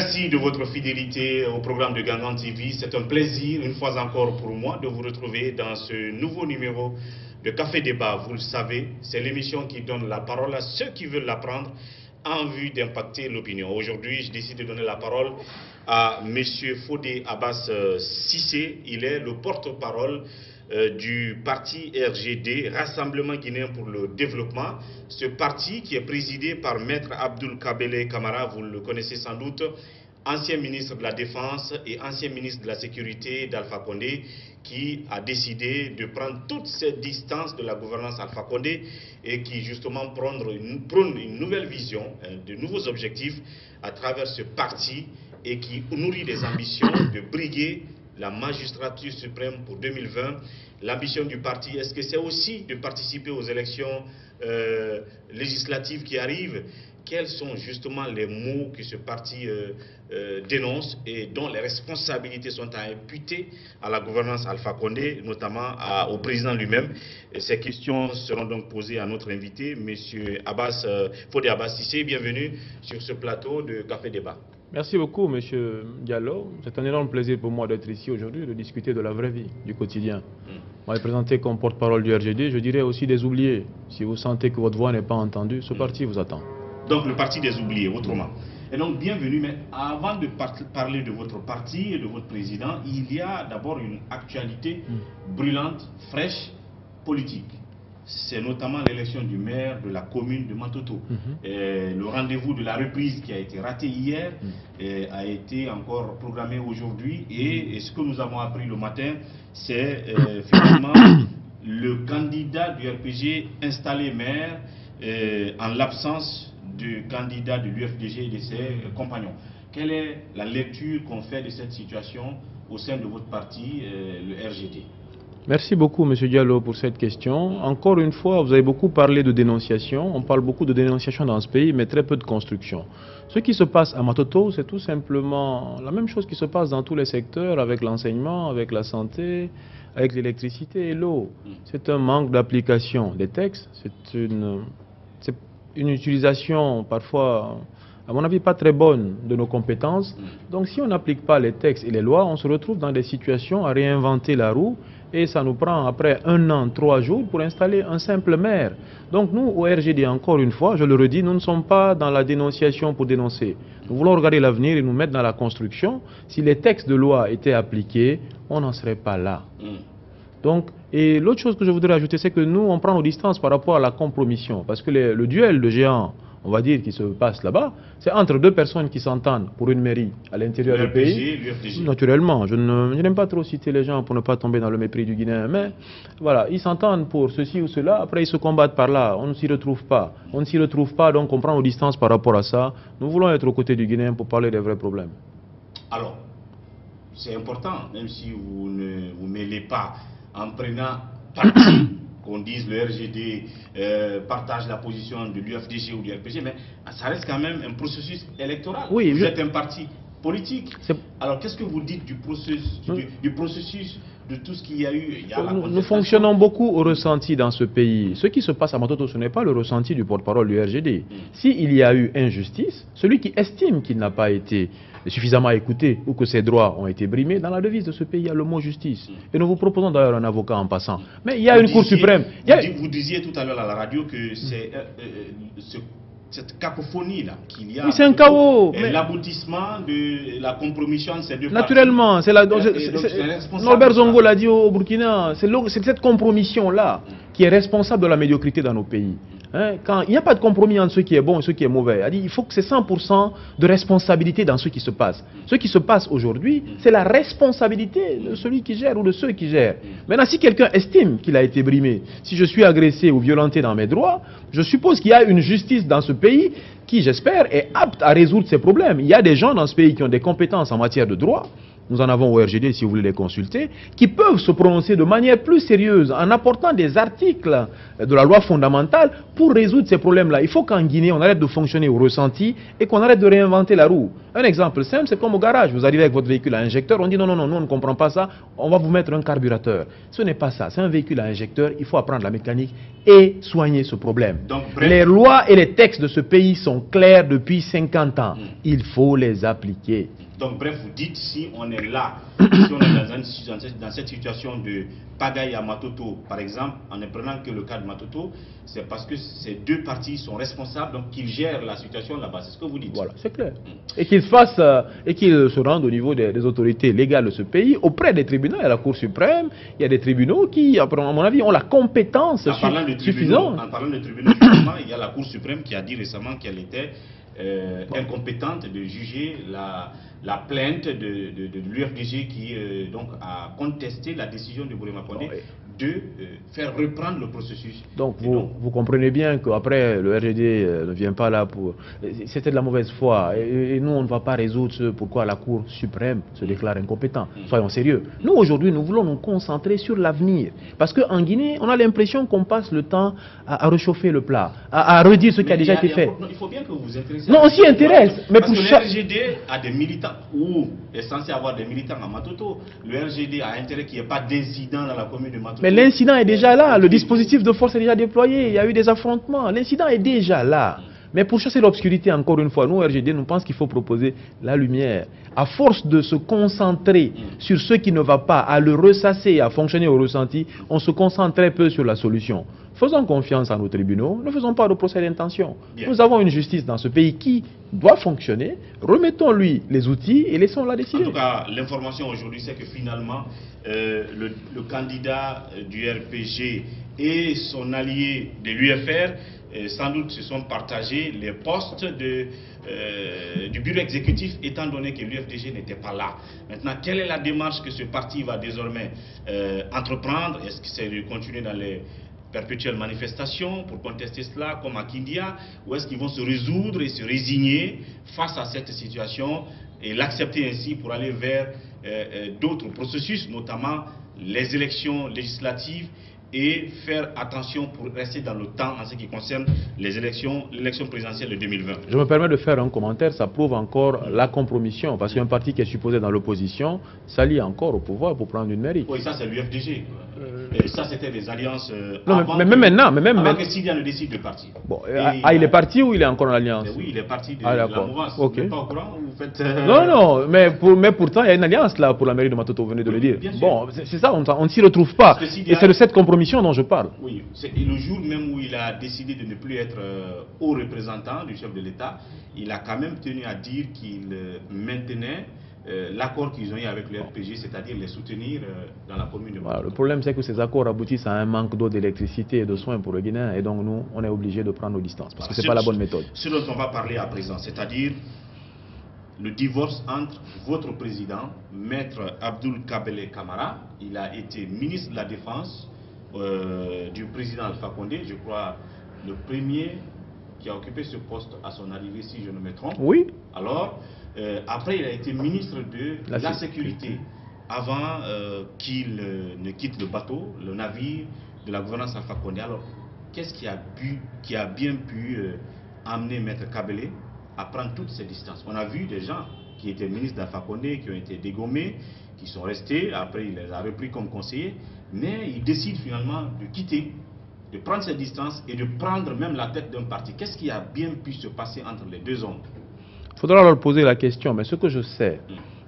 Merci de votre fidélité au programme de Gangan TV. C'est un plaisir, une fois encore pour moi, de vous retrouver dans ce nouveau numéro de Café Débat. Vous le savez, c'est l'émission qui donne la parole à ceux qui veulent la prendre en vue d'impacter l'opinion. Aujourd'hui, je décide de donner la parole à M. Fodé Abbas Cissé. Il est le porte-parole du parti RGD, Rassemblement Guinéen pour le Développement. Ce parti qui est présidé par Maître Abdoul Kabele Kamara, vous le connaissez sans doute, ancien ministre de la Défense et ancien ministre de la Sécurité d'Alpha Condé, qui a décidé de prendre toutes ces distances de la gouvernance Alpha Condé et qui justement prône une nouvelle vision, de nouveaux objectifs à travers ce parti et qui nourrit des ambitions de briguer la magistrature suprême pour 2020. L'ambition du parti, est-ce que c'est aussi de participer aux élections législatives qui arrivent? Quels sont justement les mots que ce parti dénonce et dont les responsabilités sont à imputer à la gouvernance Alpha Condé, notamment au président lui-même? Ces questions seront donc posées à notre invité, M. Fodé Abbas Cissé. Bienvenue sur ce plateau de Café Débat. Merci beaucoup, M. Diallo. C'est un énorme plaisir pour moi d'être ici aujourd'hui, de discuter de la vraie vie, du quotidien. Moi, présenté comme porte-parole du RGD, je dirais aussi des oubliés. Si vous sentez que votre voix n'est pas entendue, ce parti vous attend. Donc le parti des oubliés, autrement. Et donc bienvenue, mais avant de parler de votre parti et de votre président, il y a d'abord une actualité brûlante, fraîche, politique. C'est notamment l'élection du maire de la commune de Matoto. Le rendez-vous de la reprise qui a été raté hier a été encore programmé aujourd'hui. Et ce que nous avons appris le matin, c'est finalement le candidat du RPG installé maire en l'absence du candidat de l'UFDG et de ses compagnons. Quelle est la lecture qu'on fait de cette situation au sein de votre parti, le RGD? Merci beaucoup, M. Diallo, pour cette question. Encore une fois, vous avez beaucoup parlé de dénonciation. On parle beaucoup de dénonciation dans ce pays, mais très peu de construction. Ce qui se passe à Matoto, c'est tout simplement la même chose qui se passe dans tous les secteurs, avec l'enseignement, avec la santé, avec l'électricité et l'eau. C'est un manque d'application des textes. C'est une utilisation parfois, à mon avis, pas très bonne de nos compétences. Donc si on n'applique pas les textes et les lois, on se retrouve dans des situations à réinventer la roue et ça nous prend après 1 an, 3 jours pour installer un simple maire. Donc nous, au RGD, encore une fois, je le redis, nous ne sommes pas dans la dénonciation pour dénoncer. Nous voulons regarder l'avenir et nous mettre dans la construction. Si les textes de loi étaient appliqués, on n'en serait pas là. Donc, et l'autre chose que je voudrais ajouter, c'est que nous, on prend nos distances par rapport à la compromission. Parce que le duel de géants, on va dire, qui se passe là-bas, c'est entre 2 personnes qui s'entendent pour une mairie à l'intérieur du pays. Naturellement, je n'aime pas trop citer les gens pour ne pas tomber dans le mépris du Guinéen, mais voilà, ils s'entendent pour ceci ou cela, après ils se combattent par là, on ne s'y retrouve pas. On ne s'y retrouve pas, donc on prend nos distances par rapport à ça. Nous voulons être aux côtés du Guinéen pour parler des vrais problèmes. Alors, c'est important, même si vous ne vous mêlez pas en prenant parti, qu'on dise le RGD partage la position de l'UFDG ou du RPG, mais ça reste quand même un processus électoral. Oui, vous êtes un parti politique. Alors qu'est-ce que vous dites du processus, de tout ce qu'il y a eu? Nous fonctionnons beaucoup au ressenti dans ce pays. Ce qui se passe à Matoto, ce n'est pas le ressenti du porte-parole du RGD. S'il y a eu injustice, celui qui estime qu'il n'a pas été suffisamment écouté ou que ses droits ont été brimés, dans la devise de ce pays, il y a le mot justice. Et nous vous proposons d'ailleurs un avocat en passant. Mais il y a une Cour suprême. Vous disiez tout à l'heure à la radio que c'est cette cacophonie-là qu'il y a. Oui, c'est un chaos. L'aboutissement de la compromission de ces deux parties. Naturellement. Norbert Zongo l'a dit au Burkina. C'est cette compromission-là qui est responsable de la médiocrité dans nos pays. Quand il n'y a pas de compromis entre ce qui est bon et ce qui est mauvais, il faut que c'est 100% de responsabilité dans ce qui se passe. Ce qui se passe aujourd'hui, c'est la responsabilité de celui qui gère ou de ceux qui gèrent. Maintenant, si quelqu'un estime qu'il a été brimé, si je suis agressé ou violenté dans mes droits, je suppose qu'il y a une justice dans ce pays qui, j'espère, est apte à résoudre ces problèmes. Il y a des gens dans ce pays qui ont des compétences en matière de droit. Nous en avons au RGD si vous voulez les consulter, qui peuvent se prononcer de manière plus sérieuse en apportant des articles de la loi fondamentale pour résoudre ces problèmes-là. Il faut qu'en Guinée, on arrête de fonctionner au ressenti et qu'on arrête de réinventer la roue. Un exemple simple, c'est comme au garage. Vous arrivez avec votre véhicule à injecteur, on dit non, nous on ne comprend pas ça, on va vous mettre un carburateur. Ce n'est pas ça, c'est un véhicule à injecteur, il faut apprendre la mécanique et soigner ce problème. Donc, bref, les lois et les textes de ce pays sont clairs depuis 50 ans. Il faut les appliquer. Donc bref, vous dites, si on est là, si on est dans cette situation de pagaille à Matoto, par exemple, en ne prenant que le cas de Matoto, c'est parce que ces deux parties sont responsables, donc qu'ils gèrent la situation là-bas. C'est ce que vous dites. Voilà, c'est clair. Et qu'ils fassent, et qu'ils se rendent au niveau des autorités légales de ce pays, auprès des tribunaux. Il y a la Cour suprême, il y a des tribunaux qui, à mon avis, ont la compétence suffisante. En parlant de tribunaux, justement, il y a la Cour suprême qui a dit récemment qu'elle était incompétente de juger la plainte de l'UFDG qui donc a contesté la décision de Bourema Condé de faire reprendre le processus. Donc vous comprenez bien qu'après le RGD ne vient pas là pour... C'était de la mauvaise foi et nous on ne va pas résoudre ce pourquoi la Cour suprême se déclare incompétent. Soyons sérieux. Nous aujourd'hui nous voulons nous concentrer sur l'avenir parce qu'en Guinée on a l'impression qu'on passe le temps à réchauffer le plat, à redire ce qui a déjà été fait. Il faut bien que vous vous intéressiez. Non, on s'y intéresse. Mais parce pour que le RGD a des militants, ou est censé avoir des militants à Matoto. Le RGD a intérêt qu'il n'y ait pas d'incident dans la commune de Matoto. Mais l'incident est déjà là, le dispositif de force est déjà déployé, il y a eu des affrontements, l'incident est déjà là. Mais pour chasser l'obscurité, encore une fois, nous, RGD, nous pensons qu'il faut proposer la lumière. À force de se concentrer sur ce qui ne va pas, à le ressasser, à fonctionner au ressenti, on se concentre très peu sur la solution. Faisons confiance à nos tribunaux, ne faisons pas de procès d'intention. Nous avons une justice dans ce pays qui doit fonctionner, remettons-lui les outils et laissons-la décider. En tout cas, l'information aujourd'hui, c'est que finalement, le candidat du RPG et son allié de l'UFR, sans doute se sont partagés les postes du bureau exécutif, étant donné que l'UFDG n'était pas là. Maintenant, quelle est la démarche que ce parti va désormais entreprendre? Est-ce que c'est de continuer dans les perpétuelles manifestations pour contester cela, comme à Kindia, ou est-ce qu'ils vont se résoudre et se résigner face à cette situation et l'accepter ainsi pour aller vers d'autres processus, notamment les élections législatives, et faire attention pour rester dans le temps en ce qui concerne l'élection présidentielle de 2020. Je me permets de faire un commentaire, ça prouve encore la compromission, parce qu'un parti qui est supposé dans l'opposition s'allie encore au pouvoir pour prendre une mairie. Oui, ça c'est l'UFDG. Ça c'était des alliances mais même maintenant, avant que Sidia ne décide de partir. Bon, il est parti ou il est encore en alliance? Oui, il est parti de la mouvance. Vous n'êtes pas au courant? Vous faites, Non, mais pourtant il y a une alliance là pour la mairie de Matoto, vous venez de le dire. Bon, c'est ça, on ne s'y retrouve pas. Et c'est de cette compromission dont je parle. Oui, c'est le jour même où il a décidé de ne plus être haut représentant du chef de l'État, il a quand même tenu à dire qu'il maintenait l'accord qu'ils ont eu avec le RPG, c'est-à-dire les soutenir dans la commune de Matoto. Voilà, le problème c'est que ces accords aboutissent à un manque d'eau, d'électricité et de soins pour le Guinéen, et donc nous, on est obligé de prendre nos distances, parce que ce n'est pas la bonne méthode. Ce dont on va parler à présent, c'est-à-dire le divorce entre votre président, Maître Abdoul Kabele Kamara, il a été ministre de la Défense du président Alpha Condé, je crois le premier qui a occupé ce poste à son arrivée, si je ne me trompe. Oui. Alors, après il a été ministre de la Sécurité, avant qu'il ne quitte le bateau, le navire de la gouvernance Alpha Condé. Alors, qu'est-ce qui a bien pu amener Maître Kabele à prendre toutes ces distances? On a vu des gens qui étaient ministres d'Alpha Condé, qui ont été dégommés, qui sont restés, après il les a repris comme conseillers, mais il décide finalement de quitter, de prendre ses distances et de prendre même la tête d'un parti. Qu'est-ce qui a bien pu se passer entre les deux hommes? Il faudra leur poser la question, mais ce que je sais,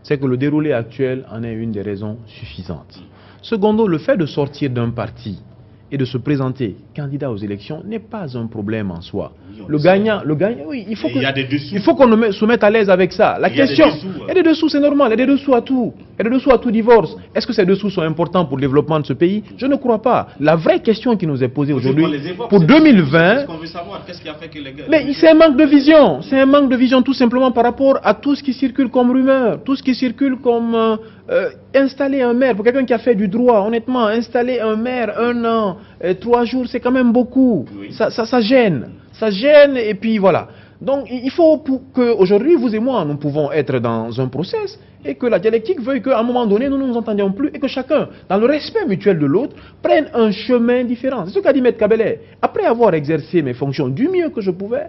c'est que le déroulé actuel en est une des raisons suffisantes. Secondo, le fait de sortir d'un parti et de se présenter candidat aux élections n'est pas un problème en soi. Oui, le gagnant, oui, il faut qu'on se mette à l'aise avec ça. La question, il y a des dessous, c'est normal, il y a des dessous à tout. Il y a des dessous à tout divorce. Est-ce que ces dessous sont importants pour le développement de ce pays? Je ne crois pas. La vraie question qui nous est posée aujourd'hui, pour 2020, mais c'est un manque de vision. C'est un manque de vision tout simplement par rapport à tout ce qui circule comme rumeur, tout ce qui circule comme installer un maire. Pour quelqu'un qui a fait du droit, honnêtement, installer un maire 1 an, 3 jours, c'est quand même beaucoup. Oui. Ça gêne. Ça gêne et puis voilà. Donc il faut qu'aujourd'hui, vous et moi, nous pouvons être dans un process et que la dialectique veuille qu'à un moment donné, nous ne nous entendions plus et que chacun, dans le respect mutuel de l'autre, prenne un chemin différent. C'est ce qu'a dit Maître Kabele. Après avoir exercé mes fonctions du mieux que je pouvais,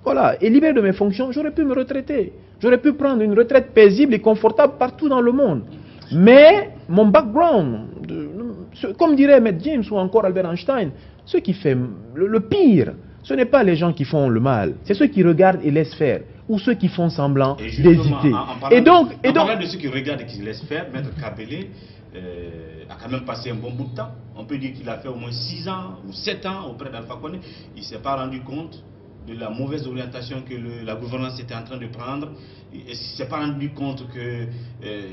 voilà, et libéré de mes fonctions, j'aurais pu me retraiter. J'aurais pu prendre une retraite paisible et confortable partout dans le monde. Mais mon background, comme dirait Maître James ou encore Albert Einstein, ceux qui font le pire, ce n'est pas les gens qui font le mal, c'est ceux qui regardent et laissent faire, ou ceux qui font semblant d'hésiter. En parlant de ceux qui regardent et qui laissent faire, Maître Kabele a quand même passé un bon bout de temps. On peut dire qu'il a fait au moins 6 ans ou 7 ans auprès d'Alpha Condé. Il ne s'est pas rendu compte de la mauvaise orientation que la gouvernance était en train de prendre. Il ne s'est pas rendu compte que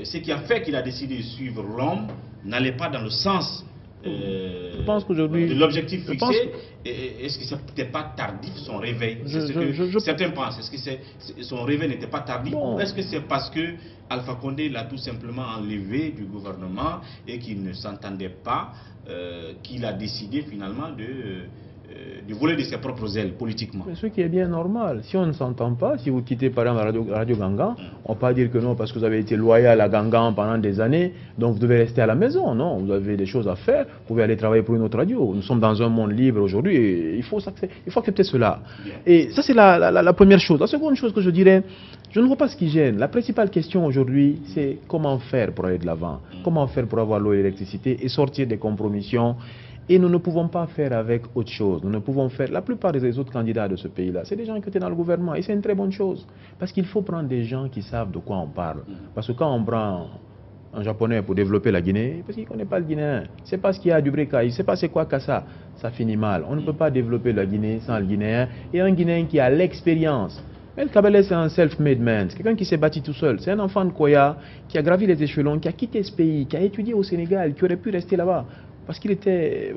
ce qui a fait qu'il a décidé de suivre l'homme n'allait pas dans le sens je pense qu'aujourd'hui, de l'objectif fixé. Est-ce que ce n'était pas tardif son réveil? C'est ce que certains pensent. Est-ce que son réveil n'était pas tardif? Ou est-ce que c'est parce que Alpha Condé l'a tout simplement enlevé du gouvernement et qu'il ne s'entendait pas, qu'il a décidé finalement de voler de ses propres ailes politiquement? Mais ce qui est bien normal. Si on ne s'entend pas, si vous quittez par exemple la radio Gangan, on ne va pas dire que non parce que vous avez été loyal à Gangan pendant des années, donc vous devez rester à la maison. Non, vous avez des choses à faire, vous pouvez aller travailler pour une autre radio. Nous sommes dans un monde libre aujourd'hui et il faut accepter cela. Bien. Et ça c'est la première chose. La seconde chose que je dirais, je ne vois pas ce qui gêne. La principale question aujourd'hui, c'est comment faire pour aller de l'avant, comment faire pour avoir l'eau et l'électricité et sortir des compromissions. Et nous ne pouvons pas faire avec autre chose. Nous ne pouvons faire... La plupart des autres candidats de ce pays-là, c'est des gens qui étaient dans le gouvernement. Et c'est une très bonne chose. Parce qu'il faut prendre des gens qui savent de quoi on parle. Parce que quand on prend un Japonais pour développer la Guinée, parce qu'il ne connaît pas le Guinéen, il ne sait pas ce qu'il y a du Breka, il ne sait pas c'est quoi Kassa, ça finit mal. On ne peut pas développer la Guinée sans le Guinéen. Et un Guinéen qui a l'expérience. El Kabele, c'est un self-made man, c'est quelqu'un qui s'est bâti tout seul. C'est un enfant de Koya qui a gravi les échelons, qui a quitté ce pays, qui a étudié au Sénégal, qui aurait pu rester là-bas. Parce qu'il était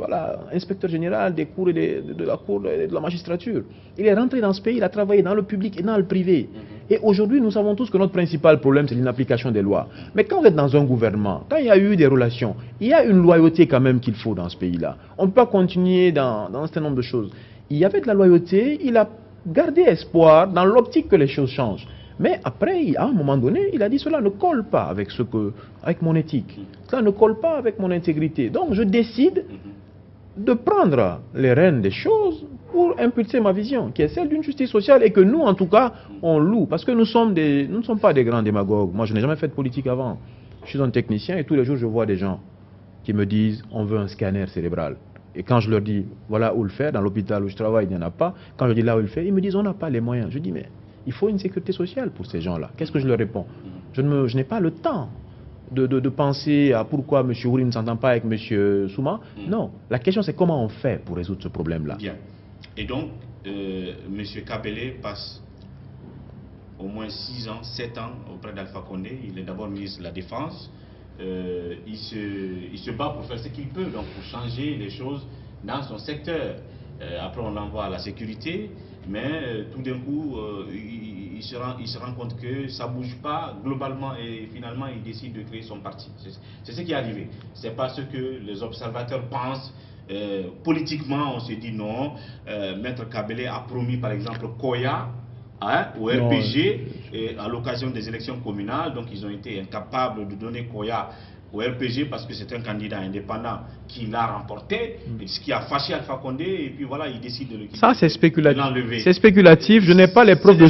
inspecteur général des cours et de la cour et de la magistrature. Il est rentré dans ce pays, il a travaillé dans le public et dans le privé. Et aujourd'hui, nous savons tous que notre principal problème, c'est l'inapplication des lois. Mais quand vous êtes dans un gouvernement, quand il y a eu des relations, il y a une loyauté quand même qu'il faut dans ce pays-là. On ne peut pas continuer dans un certain nombre de choses. Il y avait de la loyauté, il a gardé espoir dans l'optique que les choses changent. Mais après, à un moment donné, il a dit cela ne colle pas avec mon éthique. Cela ne colle pas avec mon intégrité. Donc je décide de prendre les rênes des choses pour impulser ma vision, qui est celle d'une justice sociale et que nous, en tout cas, on loue. Parce que nous ne sommes pas des grands démagogues. Moi, je n'ai jamais fait de politique avant. Je suis un technicien et tous les jours, je vois des gens qui me disent on veut un scanner cérébral. Et quand je leur dis voilà où le faire, dans l'hôpital où je travaille, il n'y en a pas. Quand je dis là où le faire, ils me disent on n'a pas les moyens. Je dis mais il faut une sécurité sociale pour ces gens-là. Qu'est-ce que je leur réponds? Je n'ai pas le temps de penser à pourquoi M. Houri ne s'entend pas avec M. Souma. Non, la question c'est comment on fait pour résoudre ce problème-là. Bien. Et donc, M. Kabele passe au moins 6 ans, 7 ans auprès d'Alpha Condé. Il est d'abord ministre de la Défense. Il se bat pour faire ce qu'il peut, donc pour changer les choses dans son secteur. Après, on l'envoie à la sécurité. Mais tout d'un coup, il se rend compte que ça ne bouge pas globalement et finalement il décide de créer son parti. C'est ce qui est arrivé. C'est pas ce que les observateurs pensent. Politiquement, on se dit non. Maître Kabele a promis par exemple Koya au RPG à l'occasion des élections communales. Donc ils ont été incapables de donner Koya au RPG parce que c'est un candidat indépendant qui l'a remporté, ce qui a fâché Alpha Condé, et puis voilà, il décide de le quitter. Ça, c'est spéculatif. C'est spéculatif, je n'ai pas les preuves de...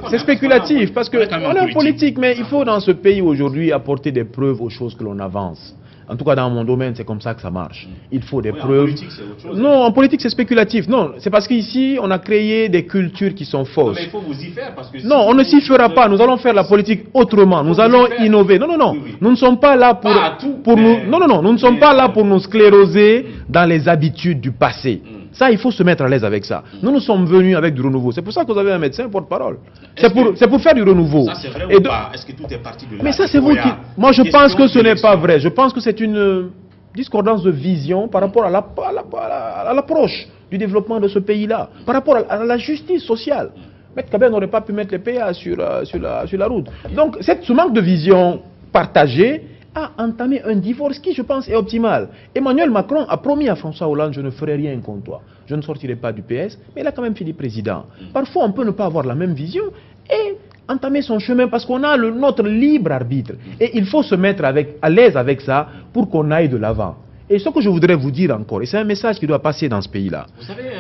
C'est spéculatif, parce qu'on est en politique, mais il faut dans ce pays aujourd'hui apporter des preuves aux choses que l'on avance. En tout cas, dans mon domaine, c'est comme ça que ça marche. Il faut des preuves. En politique, c'est autre chose. Non, en politique, c'est spéculatif. Non, c'est parce qu'ici, on a créé des cultures qui sont fausses. Non, mais il faut vous y faire parce que... Non, on ne s'y fera pas. Nous allons faire la politique autrement. Nous allons innover. Non, non, non. Nous ne sommes pas là pour nous... Non, non, non. Nous ne sommes pas là pour nous scléroser dans les habitudes du passé. Ça, il faut se mettre à l'aise avec ça. Nous sommes venus avec du renouveau. C'est pour ça que vous avez un médecin porte-parole. C'est pour faire du renouveau. Ça, c'est vrai ou pas? Est-ce que tout est parti de là? Mais ça, c'est vous qui... Moi, je pense que ce n'est pas vrai. Je pense que c'est une discordance de vision par rapport à l'approche du développement de ce pays-là, par rapport à la justice sociale. Maître Kabele n'aurait pas pu mettre les PA sur la route. Donc, ce manque de vision partagée a entamé un divorce qui, je pense, est optimal. Emmanuel Macron a promis à François Hollande, je ne ferai rien contre toi. Je ne sortirai pas du PS, mais il a quand même fini président. Parfois, on peut ne pas avoir la même vision et entamer son chemin parce qu'on a notre libre arbitre. Et il faut se mettre à l'aise avec ça pour qu'on aille de l'avant. Et ce que je voudrais vous dire encore, et c'est un message qui doit passer dans ce pays-là.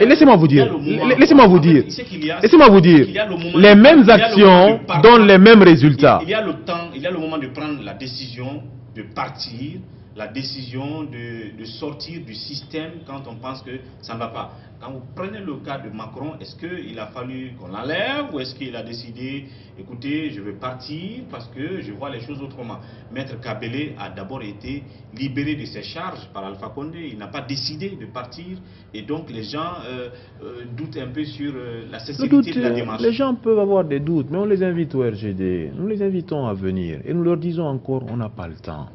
Et laissez-moi vous dire, les mêmes actions donnent les mêmes résultats. Il y a le moment de prendre la décision de partir la décision de sortir du système quand on pense que ça ne va pas. Quand vous prenez le cas de Macron, est-ce qu'il a fallu qu'on l'enlève ou est-ce qu'il a décidé, écoutez, je vais partir parce que je vois les choses autrement? Maître Kabele a d'abord été libéré de ses charges par Alpha Condé, il n'a pas décidé de partir et donc les gens doutent un peu sur la sincérité de la démarche. Les gens peuvent avoir des doutes, mais on les invite au RGD, nous les invitons à venir et nous leur disons encore, on n'a pas le temps.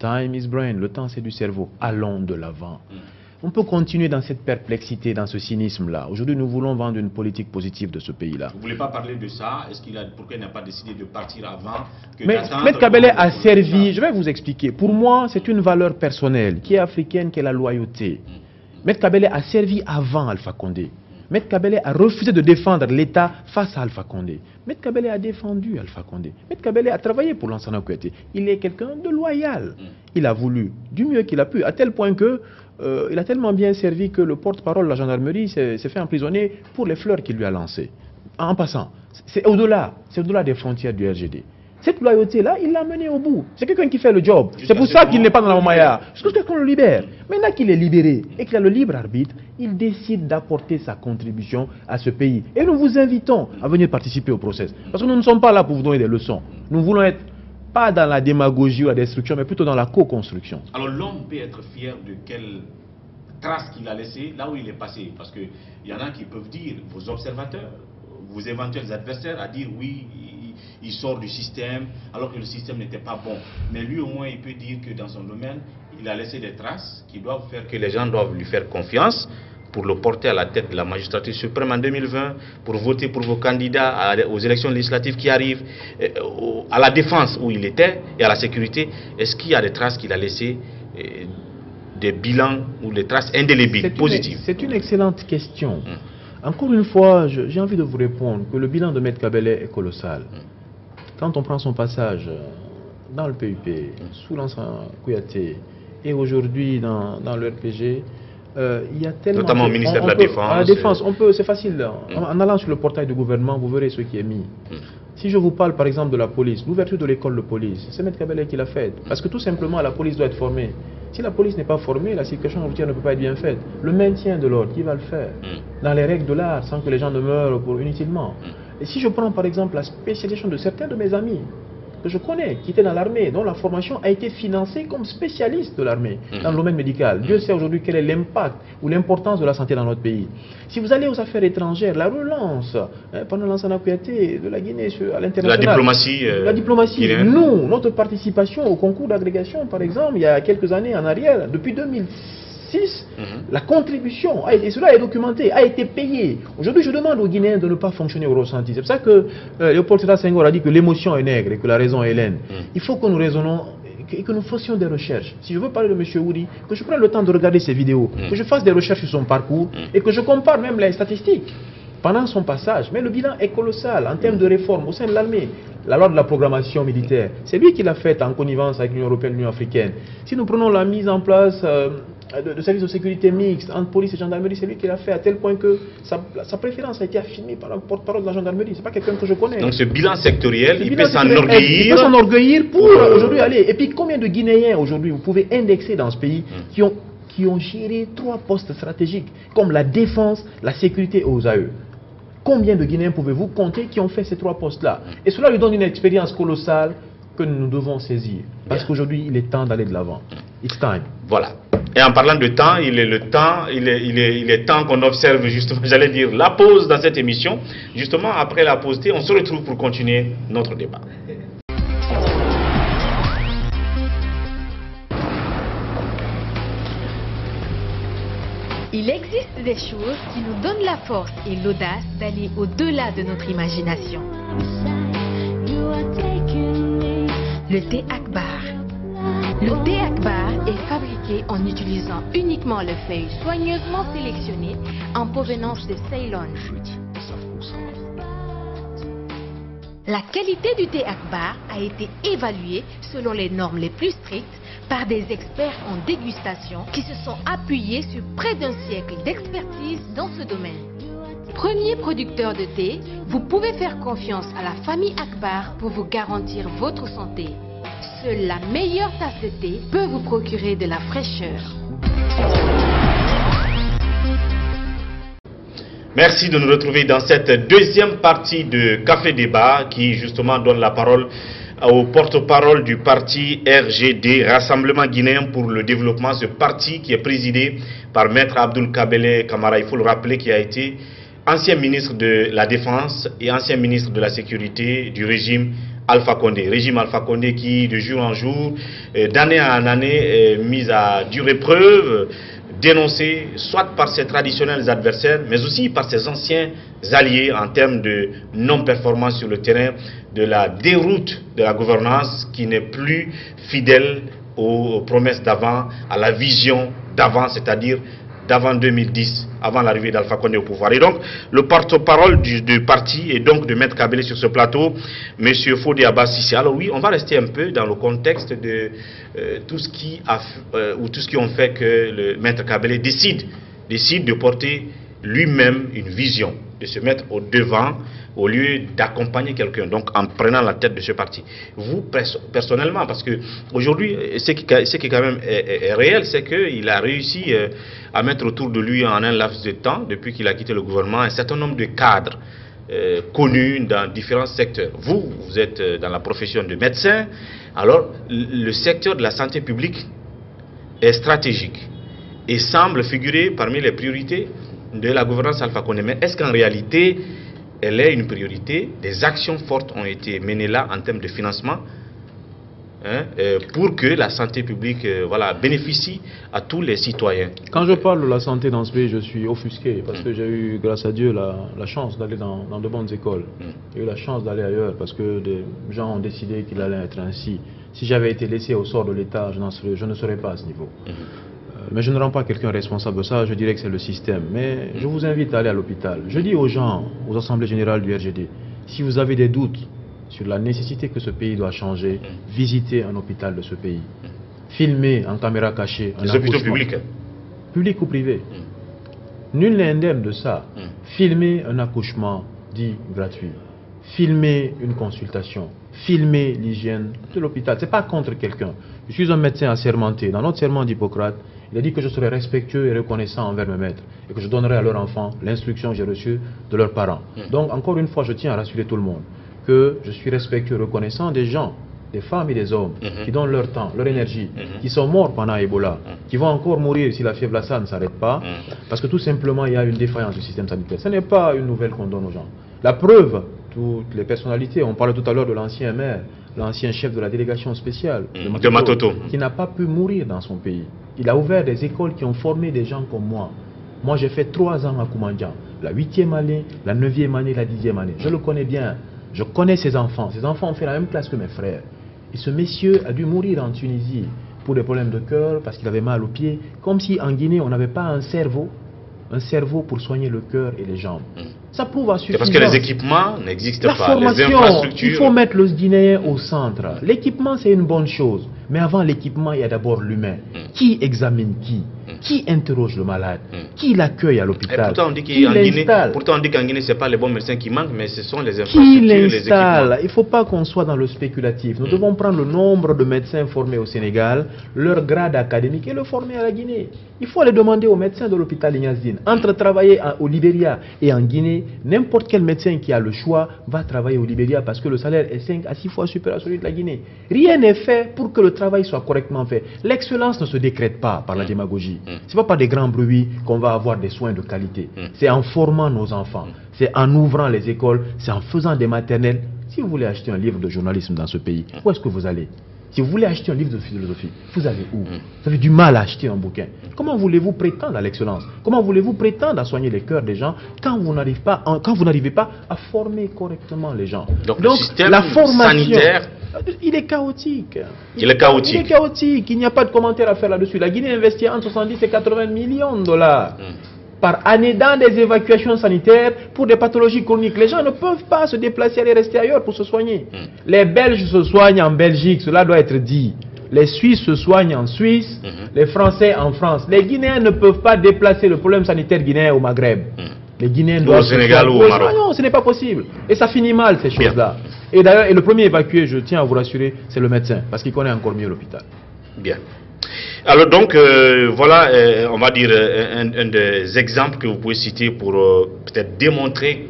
Time is brain, le temps c'est du cerveau, allons de l'avant. On peut continuer dans cette perplexité, dans ce cynisme-là. Aujourd'hui, nous voulons vendre une politique positive de ce pays-là. Vous ne voulez pas parler de ça? Est-ce pourquoi il n'a pas décidé de partir avant que Mais Maître Kabele a servi, je vais vous expliquer. Pour moi, c'est une valeur personnelle qui est africaine, qui est la loyauté. Maître Kabele a servi avant Alpha Condé. Maître Kabele a refusé de défendre l'État face à Alpha Condé. Maître Kabele a défendu Alpha Condé. Maître Kabele a travaillé pour Lansana Kouyaté. Il est quelqu'un de loyal. Il a voulu du mieux qu'il a pu, à tel point que il a tellement bien servi que le porte-parole de la gendarmerie s'est fait emprisonner pour les fleurs qu'il lui a lancées. En passant, c'est au-delà des frontières du RGD. Cette loyauté-là, il l'a menée au bout. C'est quelqu'un qui fait le job. C'est pour ça qu'il n'est pas dans la Momaya. Jusqu'à ce qu'on le libère. Maintenant qu'il est libéré et qu'il a le libre arbitre, il décide d'apporter sa contribution à ce pays. Et nous vous invitons à venir participer au process. Parce que nous ne sommes pas là pour vous donner des leçons. Nous voulons être pas dans la démagogie ou la destruction, mais plutôt dans la co-construction. Alors l'homme peut être fier de quelle trace qu'il a laissée là où il est passé. Parce qu'il y en a qui peuvent dire, vos observateurs, vos éventuels adversaires, à dire oui, il sort du système alors que le système n'était pas bon. Mais lui au moins il peut dire que dans son domaine, il a laissé des traces qui doivent faire que les gens doivent lui faire confiance pour le porter à la tête de la magistrature suprême en 2020, pour voter pour vos candidats aux élections législatives qui arrivent, à la défense où il était et à la sécurité. Est-ce qu'il y a des traces qu'il a laissées, des bilans ou des traces indélébiles, positives? C'est une excellente question. Encore une fois, j'ai envie de vous répondre que le bilan de Maître Kabele est colossal. Quand on prend son passage dans le PUP, sous Lansana Kouyaté et aujourd'hui dans le RPG, il y a tellement... Notamment au ministère de la Défense. À la Défense, c'est facile. En allant sur le portail du gouvernement, vous verrez ce qui est mis. Si je vous parle par exemple de la police, l'ouverture de l'école de police, c'est Maître Kabele qui l'a faite. Parce que tout simplement, la police doit être formée. Si la police n'est pas formée, la circulation routière ne peut pas être bien faite. Le maintien de l'ordre, qui va le faire? Dans les règles de l'art, sans que les gens ne meurent inutilement. Et si je prends par exemple la spécialisation de certains de mes amis, que je connais, qui étaient dans l'armée, dont la formation a été financée comme spécialiste de l'armée, dans le domaine médical. Dieu sait aujourd'hui quel est l'impact ou l'importance de la santé dans notre pays. Si vous allez aux affaires étrangères, la relance, pendant Lansana Kouyaté, de la Guinée à l'international. La diplomatie. Nous, notre participation au concours d'agrégation, par exemple, il y a quelques années en arrière, depuis 2006, la contribution, et cela est documenté, a été payée. Aujourd'hui, je demande aux Guinéens de ne pas fonctionner au ressenti. C'est pour ça que Léopold Sédar Senghor a dit que l'émotion est nègre et que la raison est laine. Il faut que nous raisonnons et que nous fassions des recherches. Si je veux parler de M. Wouri, que je prenne le temps de regarder ses vidéos, que je fasse des recherches sur son parcours et que je compare même les statistiques pendant son passage. Mais le bilan est colossal en termes de réforme au sein de l'armée. La loi de la programmation militaire, c'est lui qui l'a faite en connivence avec l'Union européenne et l'Union africaine. Si nous prenons la mise en place de services de sécurité mixtes entre police et gendarmerie, c'est lui qui l'a fait à tel point que sa préférence a été affinée par un porte-parole de la gendarmerie. C'est pas quelqu'un que je connais. Donc ce bilan sectoriel, il peut s'enorgueillir. Il peut s'enorgueillir pour aujourd'hui aller. Et puis combien de Guinéens aujourd'hui vous pouvez indexer dans ce pays qui ont géré 3 postes stratégiques comme la défense, la sécurité et aux AE? Combien de Guinéens pouvez-vous compter qui ont fait ces 3 postes-là? Et cela lui donne une expérience colossale que nous devons saisir. Parce qu'aujourd'hui, il est temps d'aller de l'avant. It's time. Voilà. Et en parlant de temps, il est temps qu'on observe justement, j'allais dire, la pause dans cette émission. Justement, après la pause, on se retrouve pour continuer notre débat. Il existe des choses qui nous donnent la force et l'audace d'aller au-delà de notre imagination. Le thé Akbar. Le thé Akbar est fabriqué en utilisant uniquement les feuilles soigneusement sélectionnées en provenance de Ceylon. La qualité du thé Akbar a été évaluée selon les normes les plus strictes par des experts en dégustation qui se sont appuyés sur près d'un siècle d'expertise dans ce domaine. Premier producteur de thé, vous pouvez faire confiance à la famille Akbar pour vous garantir votre santé. Seule la meilleure tasse de thé peut vous procurer de la fraîcheur. Merci de nous retrouver dans cette deuxième partie de Café Débat qui justement donne la parole au porte-parole du parti RGD, Rassemblement Guinéen pour le Développement, ce parti qui est présidé par Maître Abdoul Kabele Kamara, il faut le rappeler, qui a été ancien ministre de la Défense et ancien ministre de la Sécurité du régime Alpha Condé. Régime Alpha Condé qui, de jour en jour, d'année en année, est mis à dure épreuve, dénoncé soit par ses traditionnels adversaires, mais aussi par ses anciens alliés en termes de non-performance sur le terrain, de la déroute de la gouvernance qui n'est plus fidèle aux promesses d'avant, à la vision d'avant, c'est-à-dire d'avant 2010, avant l'arrivée d'Alpha Condé au pouvoir. Et donc, le porte-parole du parti est donc de Maître Kabele sur ce plateau, M. Fodé Abassissi. Alors oui, on va rester un peu dans le contexte de tout ce qui ont fait que le Maître Kabele décide de porter lui-même une vision, de se mettre au devant au lieu d'accompagner quelqu'un, donc en prenant la tête de ce parti. Vous, personnellement, parce que aujourd'hui, ce qui quand même est réel, c'est qu'il a réussi à mettre autour de lui en un laps de temps, depuis qu'il a quitté le gouvernement, un certain nombre de cadres connus dans différents secteurs. Vous êtes dans la profession de médecin, alors le secteur de la santé publique est stratégique et semble figurer parmi les priorités de la gouvernance Alpha Condé. Mais est-ce qu'en réalité, elle est une priorité? Des actions fortes ont été menées là en termes de financement pour que la santé publique bénéficie à tous les citoyens. Quand je parle de la santé dans ce pays, je suis offusqué parce que j'ai eu, grâce à Dieu, la chance d'aller dans de bonnes écoles. J'ai eu la chance d'aller ailleurs parce que des gens ont décidé qu'il allait être ainsi. Si j'avais été laissé au sort de l'État, je ne serais pas à ce niveau. Mais je ne rends pas quelqu'un responsable de ça, je dirais que c'est le système. Mais je vous invite à aller à l'hôpital. Je dis aux gens, aux assemblées générales du RGD, si vous avez des doutes sur la nécessité que ce pays doit changer, visitez un hôpital de ce pays. Filmez en caméra cachée un accouchement. Les hôpitaux publics. Public ou privé. Nul n'est indemne de ça. Filmez un accouchement dit gratuit. Filmez une consultation. Filmez l'hygiène de l'hôpital. Ce n'est pas contre quelqu'un. Je suis un médecin assermenté. Dans notre serment d'Hippocrate, il a dit que je serai respectueux et reconnaissant envers mes maîtres et que je donnerai à leurs enfants l'instruction que j'ai reçue de leurs parents. Donc, encore une fois, je tiens à rassurer tout le monde que je suis respectueux et reconnaissant des gens, des femmes et des hommes qui donnent leur temps, leur énergie, qui sont morts pendant Ebola, qui vont encore mourir si la fièvre Lassa ne s'arrête pas, parce que tout simplement, il y a une défaillance du système sanitaire. Ce n'est pas une nouvelle qu'on donne aux gens. La preuve, toutes les personnalités, on parlait tout à l'heure de l'ancien maire, l'ancien chef de la délégation spéciale de Matoto, qui n'a pas pu mourir dans son pays. Il a ouvert des écoles qui ont formé des gens comme moi. Moi, j'ai fait 3 ans à Koumandian, la 8e année, la 9e année, la 10e année. Je le connais bien. Je connais ses enfants. Ses enfants ont fait la même classe que mes frères. Et ce monsieur a dû mourir en Tunisie pour des problèmes de cœur, parce qu'il avait mal aux pieds, comme si en Guinée, on n'avait pas un cerveau pour soigner le cœur et les jambes. Ça prouve à suffisance. C'est parce que les équipements n'existent pas. Formation, les infrastructures... il faut mettre le Guinéen au centre. L'équipement, c'est une bonne chose. Mais avant l'équipement, il y a d'abord l'humain. Qui examine qui? Qui interroge le malade? Qui l'accueille à l'hôpital? Pourtant, on dit qu'en Guinée, ce n'est pas les bons médecins qui manquent, mais ce sont les infrastructures, qui les équipements. Il ne faut pas qu'on soit dans le spéculatif. Nous devons prendre le nombre de médecins formés au Sénégal, leur grade académique et le former à la Guinée. Il faut aller demander aux médecins de l'hôpital Ignazdine. Entre travailler au Libéria et en Guinée, n'importe quel médecin qui a le choix va travailler au Libéria parce que le salaire est 5 à 6 fois supérieur à celui de la Guinée. Rien n'est fait pour que le travail soit correctement fait. L'excellence ne se décrète pas par la démagogie. Ce n'est pas par des grands bruits qu'on va avoir des soins de qualité. C'est en formant nos enfants, c'est en ouvrant les écoles, c'est en faisant des maternelles. Si vous voulez acheter un livre de journalisme dans ce pays, où est-ce que vous allez? Si vous voulez acheter un livre de philosophie, vous allez où? Vous avez du mal à acheter un bouquin. Comment voulez-vous prétendre à l'excellence? Comment voulez-vous prétendre à soigner les cœurs des gens quand vous n'arrivez pas à former correctement les gens? Donc le système la formation sanitaire... Il est chaotique. Il est chaotique. Il est chaotique. Il n'y a pas de commentaire à faire là-dessus. La Guinée investit entre 70 et 80 millions de dollars par année dans des évacuations sanitaires pour des pathologies chroniques. Les gens ne peuvent pas se déplacer, aller rester ailleurs pour se soigner. Les Belges se soignent en Belgique, cela doit être dit. Les Suisses se soignent en Suisse, les Français en France. Les Guinéens ne peuvent pas déplacer le problème sanitaire guinéen au Maghreb. Les Guinéens doivent au Sénégal ou au Maroc. Non, ce n'est pas possible. Et ça finit mal, ces choses-là. Et d'ailleurs, le premier évacué, je tiens à vous rassurer, c'est le médecin, parce qu'il connaît encore mieux l'hôpital. Bien. Alors donc, voilà, on va dire, un des exemples que vous pouvez citer pour peut-être démontrer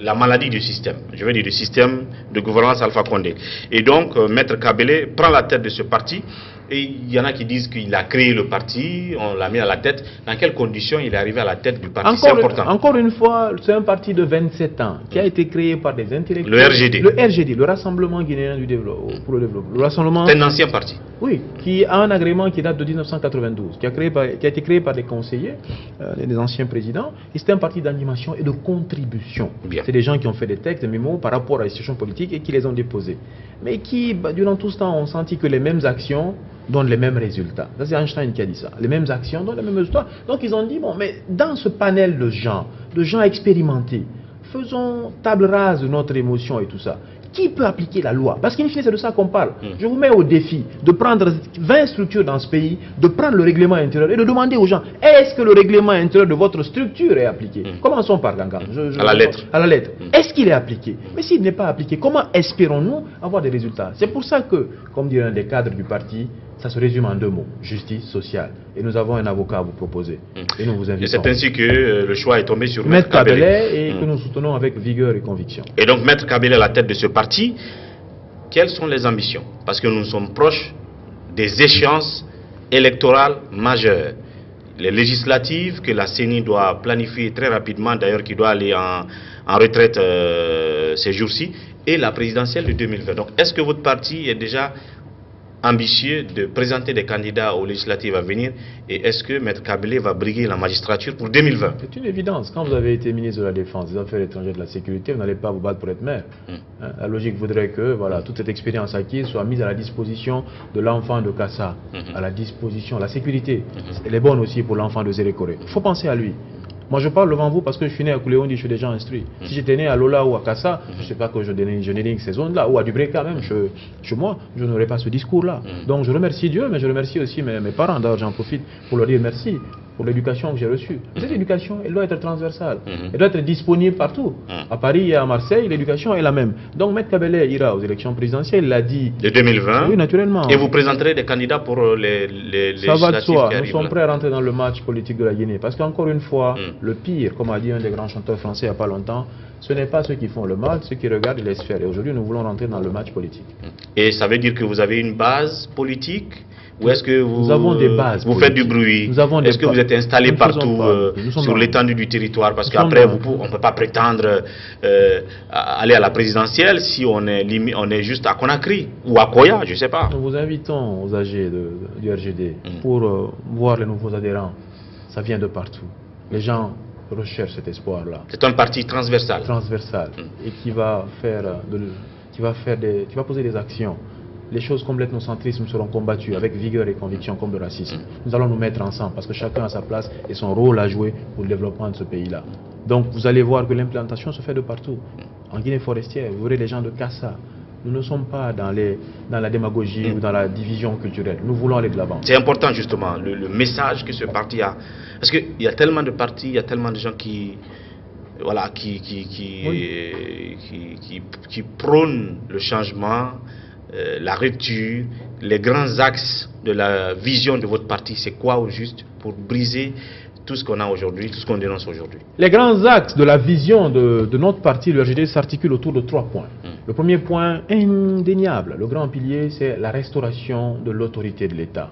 la maladie du système. Je veux dire, du système de gouvernance Alpha Condé. Et donc, Maître Kabele prend la tête de ce parti. Et il y en a qui disent qu'il a créé le parti, on l'a mis à la tête. Dans quelles conditions il est arrivé à la tête du parti? C'est important. Encore une fois, c'est un parti de 27 ans qui a été créé par des intellectuels. Le RGD. Le RGD, le Rassemblement guinéen pour le développement. Le rassemblement. C'est un ancien parti. Oui, qui a un agrément qui date de 1992, qui a été créé par des conseillers, des anciens présidents. Et c'est un parti d'animation et de contribution. C'est des gens qui ont fait des textes, des mémos par rapport à la situation politique et qui les ont déposés. Mais qui, durant tout ce temps, ont senti que les mêmes actions donnent les mêmes résultats. C'est Einstein qui a dit ça. Les mêmes actions donnent les mêmes résultats. Donc ils ont dit, bon, mais dans ce panel de gens expérimentés, faisons table rase de notre émotion et tout ça. Qui peut appliquer la loi? Parce qu'in fine, c'est de ça qu'on parle. Je vous mets au défi de prendre 20 structures dans ce pays, de prendre le règlement intérieur et de demander aux gens, est-ce que le règlement intérieur de votre structure est appliqué? Commençons par Ganga. À la lettre. À la lettre. Est-ce qu'il est appliqué? Mais s'il n'est pas appliqué, comment espérons-nous avoir des résultats? C'est pour ça que, comme dirait un des cadres du parti, ça se résume en 2 mots, justice sociale. Et nous avons un avocat à vous proposer. Et nous vous invitons. Et c'est ainsi que le choix est tombé sur Maître Kabele et que nous soutenons avec vigueur et conviction. Et donc Maître Kabele à la tête de ce parti, quelles sont les ambitions? Parce que nous sommes proches des échéances électorales majeures. Les législatives que la CENI doit planifier très rapidement, d'ailleurs qui doit aller en retraite ces jours-ci, et la présidentielle de 2020. Donc est-ce que votre parti est déjà ambitieux de présenter des candidats aux législatives à venir, et est-ce que Maître Kabele va briguer la magistrature pour 2020? C'est une évidence. Quand vous avez été ministre de la Défense, des Affaires étrangères, de la Sécurité, vous n'allez pas vous battre pour être maire. La logique voudrait que voilà, toute cette expérience acquise soit mise à la disposition de l'enfant de Kassa, à la disposition, la sécurité. Elle est bonne aussi pour l'enfant de Zérékoré. Il faut penser à lui. Moi, je parle devant vous parce que je suis né à Kouléondi, je suis déjà instruit. Si j'étais né à Lola ou à Kassa, je ne sais pas que je dénigre ces zones-là, ou à Dubreka même, chez moi, je n'aurais pas ce discours-là. Donc, je remercie Dieu, mais je remercie aussi mes parents. D'ailleurs, j'en profite pour leur dire merci pour l'éducation que j'ai reçue. Cette éducation, elle doit être transversale. Elle doit être disponible partout. À Paris et à Marseille, l'éducation est la même. Donc, Maître Kabele ira aux élections présidentielles, il l'a dit. De 2020. Oui, naturellement. Et vous présenterez des candidats pour les ça va de soi. qui Nous sommes prêts à rentrer dans le match politique de la Guinée. Parce qu'encore une fois, le pire, comme a dit un des grands chanteurs français il n'y a pas longtemps, ce n'est pas ceux qui font le mal, ceux qui regardent et laissent faire. Et aujourd'hui, nous voulons rentrer dans le match politique. Et ça veut dire que vous avez une base politique? Ou est-ce que vous, nous avons des bases faites du bruit? Est-ce que vous êtes installé partout sur l'étendue du territoire? Parce qu'après, on ne peut pas prétendre aller à la présidentielle si on est juste à Conakry ou à Koya, je ne sais pas. Nous vous invitons aux AG du RGD pour voir les nouveaux adhérents. Ça vient de partout. Les gens recherchent cet espoir-là. C'est un parti transversal. Transversal. Et qui va poser des actions. Les choses comme l'ethnocentrisme seront combattues avec vigueur et conviction comme le racisme. Nous allons nous mettre ensemble parce que chacun a sa place et son rôle à jouer pour le développement de ce pays-là. Donc vous allez voir que l'implantation se fait de partout. En Guinée forestière, vous verrez les gens de Kassa. Nous ne sommes pas dans la démagogie ou dans la division culturelle. Nous voulons aller de l'avant. C'est important justement, le message que ce parti a. Parce qu'il y a tellement de partis, il y a tellement de gens qui prônent le changement, la rupture, les grands axes de la vision de votre parti. C'est quoi au juste pour briser tout ce qu'on a aujourd'hui, tout ce qu'on dénonce aujourd'hui? Les grands axes de la vision de notre parti, le RGD, s'articulent autour de 3 points. Le premier point, indéniable, le grand pilier, c'est la restauration de l'autorité de l'État.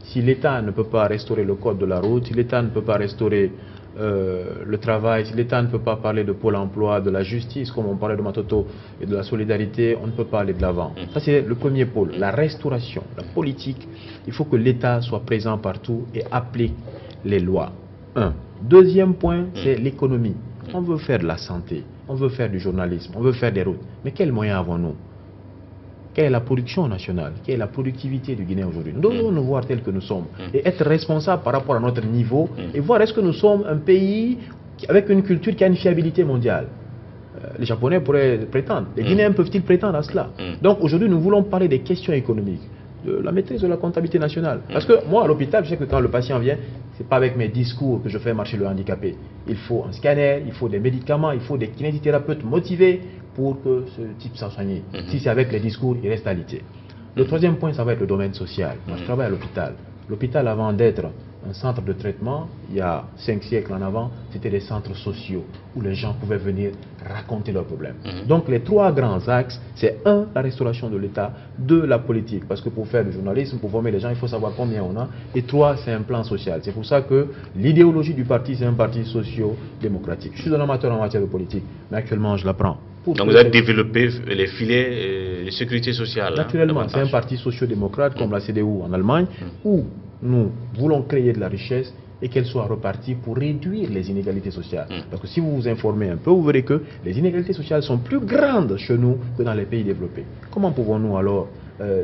Si l'État ne peut pas restaurer le code de la route, si l'État ne peut pas restaurer le travail, si l'État ne peut pas parler de Pôle emploi, de la justice, comme on parlait de Matoto, et de la solidarité, on ne peut pas aller de l'avant. Ça, c'est le premier pôle, la restauration, la politique. Il faut que l'État soit présent partout et applique les lois. Deuxième point, c'est l'économie. On veut faire de la santé, on veut faire du journalisme, on veut faire des routes. Mais quels moyens avons-nous? Quelle est la production nationale? Quelle est la productivité du Guinée aujourd'hui? Nous devons nous voir tels que nous sommes et être responsables par rapport à notre niveau et voir est-ce que nous sommes un pays avec une culture qui a une fiabilité mondiale. Les Japonais pourraient prétendre. Les Guinéens peuvent-ils prétendre à cela? Donc aujourd'hui, nous voulons parler des questions économiques, de la maîtrise de la comptabilité nationale. Parce que moi, à l'hôpital, je sais que quand le patient vient, ce n'est pas avec mes discours que je fais marcher le handicapé. Il faut un scanner, il faut des médicaments, il faut des kinésithérapeutes motivés pour que ce type soit soigné. Si c'est avec les discours, il reste alité. Le troisième point, ça va être le domaine social. Moi, je travaille à l'hôpital. L'hôpital, avant d'être un centre de traitement, il y a 5 siècles en avant, c'était des centres sociaux où les gens pouvaient venir raconter leurs problèmes. Donc les 3 grands axes, c'est 1, la restauration de l'État, 2, la politique, parce que pour faire du journalisme, pour former les gens, il faut savoir combien on a, et 3, c'est un plan social. C'est pour ça que l'idéologie du parti, c'est un parti socio-démocratique. Je suis un amateur en matière de politique, mais actuellement je l'apprends. Donc vous avez développé les filets de sécurité sociale. Naturellement, c'est un parti socio-démocrate comme la CDU en Allemagne, où nous voulons créer de la richesse et qu'elle soit repartie pour réduire les inégalités sociales. Parce que si vous vous informez un peu, vous verrez que les inégalités sociales sont plus grandes chez nous que dans les pays développés. Comment pouvons-nous alors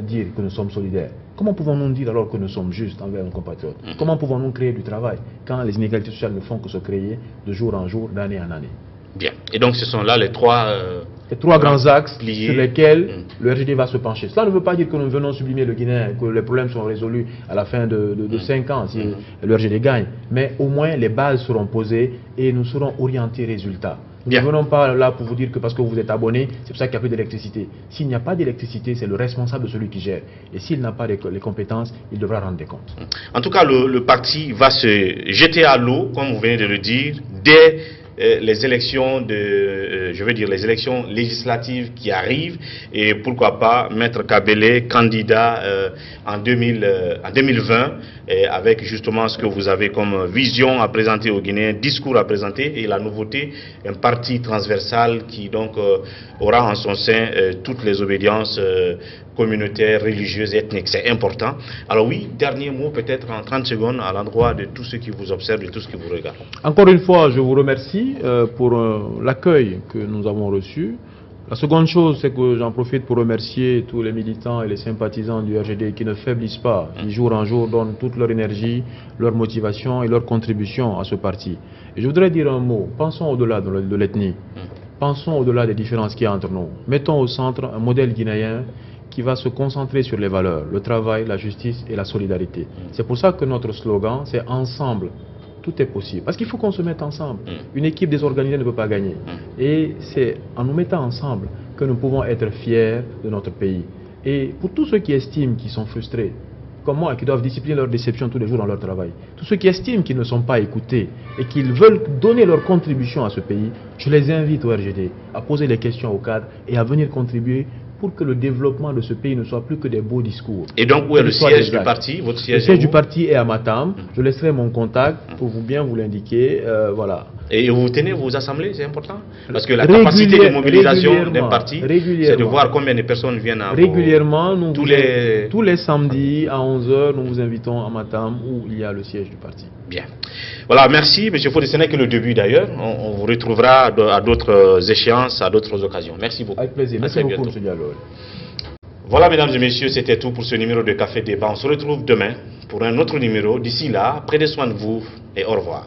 dire que nous sommes solidaires? Comment pouvons-nous dire alors que nous sommes justes envers nos compatriotes? Comment pouvons-nous créer du travail quand les inégalités sociales ne font que se créer de jour en jour, d'année en année? Bien. Et donc ce sont là les 3... les 3 grands axes sur lesquels le RGD va se pencher. Cela ne veut pas dire que nous venons sublimer le Guinéen, que les problèmes sont résolus à la fin de 5 ans si le RGD gagne. Mais au moins les bases seront posées et nous serons orientés résultats. Nous ne venons pas là pour vous dire que parce que vous êtes abonné, c'est pour ça qu'il n'y a plus d'électricité. S'il n'y a pas d'électricité, c'est le responsable de celui qui gère. Et s'il n'a pas les compétences, il devra rendre des comptes. En tout cas, le parti va se jeter à l'eau, comme vous venez de le dire, dès les élections les élections législatives qui arrivent, et pourquoi pas Maître Kabele candidat en 2020 avec justement ce que vous avez comme vision à présenter aux Guinéens, discours à présenter, et la nouveauté, un parti transversal qui donc aura en son sein toutes les obédiences communautaires, religieuses, ethniques. C'est important. Alors oui, dernier mot peut-être en 30 secondes à l'endroit de tous ceux qui vous observent, de tous ceux qui vous regardent. Encore une fois, je vous remercie pour l'accueil que nous avons reçu. La seconde chose, c'est que j'en profite pour remercier tous les militants et les sympathisants du RGD qui ne faiblissent pas, qui jour en jour donnent toute leur énergie, leur motivation et leur contribution à ce parti. Et je voudrais dire un mot, pensons au-delà de l'ethnie, pensons au-delà des différences qu'il y a entre nous. Mettons au centre un modèle guinéen qui va se concentrer sur les valeurs, le travail, la justice et la solidarité. C'est pour ça que notre slogan, c'est « Ensemble ». Tout est possible. Parce qu'il faut qu'on se mette ensemble. Une équipe désorganisée ne peut pas gagner. Et c'est en nous mettant ensemble que nous pouvons être fiers de notre pays. Et pour tous ceux qui estiment qu'ils sont frustrés, comme moi, qui doivent discipliner leur déception tous les jours dans leur travail, tous ceux qui estiment qu'ils ne sont pas écoutés et qu'ils veulent donner leur contribution à ce pays, je les invite au RGD à poser les questions au cadre et à venir contribuer pour que le développement de ce pays ne soit plus que des beaux discours. Et donc, où est le siège du parti? Votre siège, le siège du parti est à Matam. Je laisserai mon contact pour bien vous l'indiquer. Voilà. Et vous tenez vos assemblées, c'est important? Parce que la capacité de mobilisation d'un parti, c'est de voir combien de personnes viennent à régulièrement, tous les samedis à 11h, nous vous invitons à Matam où il y a le siège du parti. Bien. Voilà, merci M. Fodé. Ce n'est que le début d'ailleurs. On vous retrouvera à d'autres échéances, à d'autres occasions. Merci beaucoup. Avec plaisir. Merci beaucoup, M. Diallo. Voilà, mesdames et messieurs, c'était tout pour ce numéro de Café Débat. On se retrouve demain pour un autre numéro. D'ici là, prenez soin de vous et au revoir.